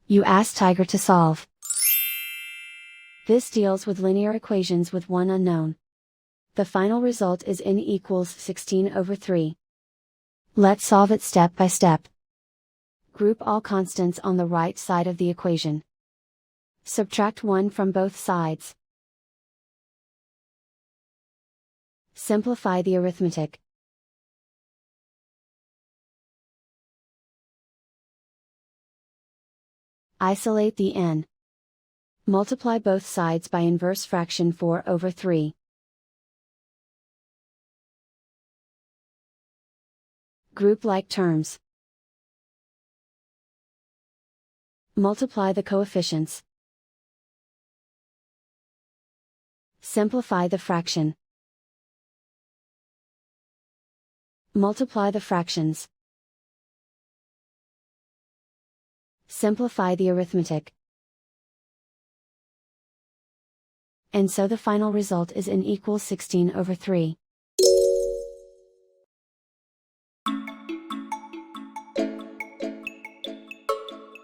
You ask Tiger to solve. This deals with linear equations with one unknown. The final result is n equals 16/3. Let's solve it step by step. Group all constants on the right side of the equation. Subtract 1 from both sides. Simplify the arithmetic. Isolate the n. Multiply both sides by inverse fraction 4/3. Group like terms. Multiply the coefficients. Simplify the fraction. Multiply the fractions. Simplify the arithmetic. And so the final result is n equals 16/3.